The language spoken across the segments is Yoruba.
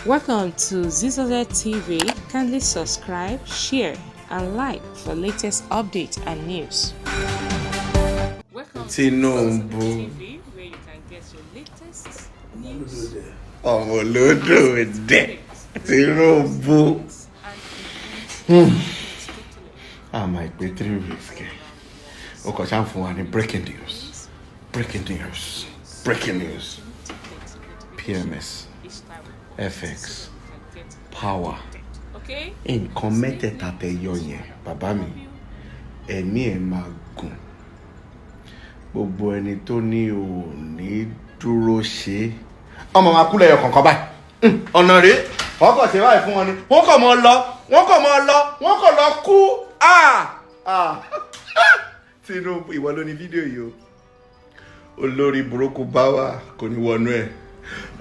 Welcome to Zisodel TV. Kindly subscribe, share, and like for latest updates and news. Welcome to Zisodel TV, where you can get your latest news. Tinubu. I might be 3 weeks. Okay, time for one breaking news. Breaking news. Breaking news. PMS. FX. Power. In commented at a young bàbá mi. Ẹ̀mí ẹ̀ máa gùn. Gbogbo ẹni tó ní ò ní dúró ṣe. Ọmọ máa kú lẹ́yọ kọ̀ọ̀kan báyìí. Ọ̀nà rèé. Wọ́n kàn ṣe báyìí fún wọn ni. Wọ́n kàn mọ́ lọ kú. Tinubu ìwọ ló ní fídíò yìí o. Olórí burúkú Báwà kò ní wọnú ẹ̀.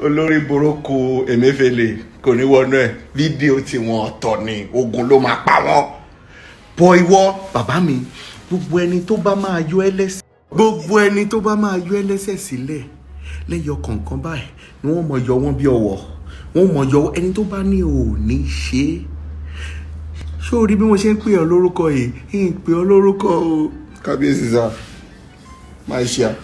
Olórí burúkú Emefiele kò ní wọnú ẹ̀. Fídíò tí wọ́n ọ̀tọ̀ ni ogun ló máa pa wọ́n. Bọ́ ìwọ bàbá mi gbogbo ẹni tó bá máa yọ ẹlẹ́sẹ̀ sílẹ̀ lẹ́yọ kọ̀ọ̀kan báyìí ni wọ́n mọ̀ yọ wọ́n bí ọwọ́. Wọ́n mọ̀ yọ ẹni tó bá ní ò ní ṣe é. Ṣé o rí bí mo ṣe ń pè ọ́ lórúkọ yìí? Ń pè ọ́ lórúkọ o. Kábíyèsí sá máa ṣe à.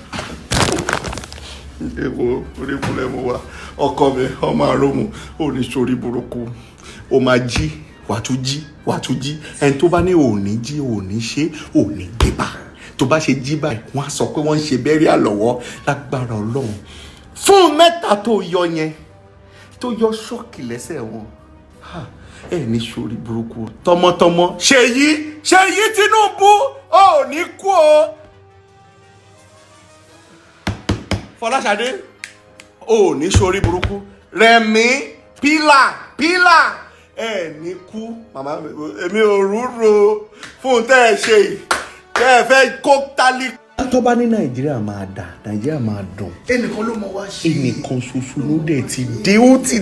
Èwo oríkùnlẹ̀ mo wà ọkọ mi ọmọ àròmù ò ní sórí burúkú. O máa jí wàá tún jí ẹni tó bá ní ò ní jí ò ní ṣe ò ní gbébà. Tó bá ṣe jí báyìí wọ́n á sọ pé wọ́n ń ṣe bẹ́rí àlọ́wọ́ lágbára Ọlọ́run. Fún mẹ́ta tó yọ yẹn tó yọ ṣọ́ọ̀kì lẹ́sẹ̀ wọn ẹ ní sórí burúkú tọmọtọmọ Ṣèyí Tinubu ò ní kú o. Fọláṣadé ò ní sórí burúkú. Rẹ̀mí pílà ẹ ní kú. Màmá èmi ò rúro fún tẹ́ ẹ ṣe yìí tẹ́ ẹ fẹ́ kó tálí. Tó bá ní Nàìjíríà máa dà Nàìjíríà máa dùn. Ẹnìkan ló mọ wá ṣe. Ẹnìkan ṣoṣo ló dẹ̀ ti dé. Ó ti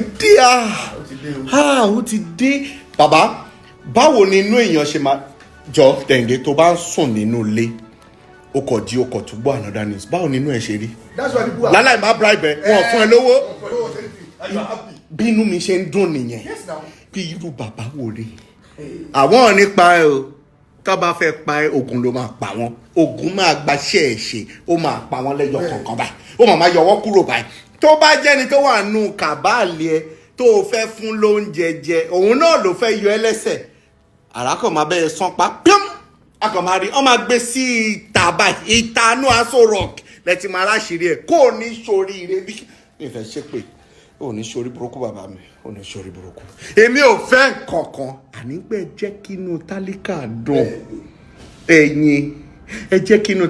dé. Bàbá báwo ni inú èèyàn ṣe máa jọ tẹ̀ǹdé tó bá ń sùn nínú ilé o kò jí o kò tún gbọ́ another news báwo ni inú ẹ̀ ṣe rí. láláì má bribe ẹ wọn fún ẹ lówó. bí inú mi ṣe ń dùn nìyẹn bí irú bàbá wo rí. àwọn ò ní pa ẹ o tó bá fẹ́ pa ẹ ogun ló máa pa wọ́n. Ogun máa gbaṣẹ́ ẹ̀ ṣe ó máa pa wọ́n lẹ́yọ kọ̀ọ̀kan báyìí ó máa yọwọ́ kúrò báyìí. Tó bá jẹ́ni tó wà nù kàbáàlì ẹ tó o fẹ́ fún lóúnjẹ jẹ òun náà ló fẹ́ yọ ẹ lẹ́sẹ̀. Àràkọ̀ máa bẹ́ẹ̀ sánpá píọ́m akọ̀ máa rí ọ máa gbé sí ìta báyìí ìtanú Aso Rock lẹ́tì máa láṣìírí ẹ̀ kó o ní sórí ire bí ìfẹ́ ṣe pé ò ní sórí burúkú bàbá mi ò ní sórí burúkú. Èmi ò fẹ́ kankan àní pé ẹ jẹ́ kínú tálíkà dùn ẹ̀yin ẹ jẹ́ kínú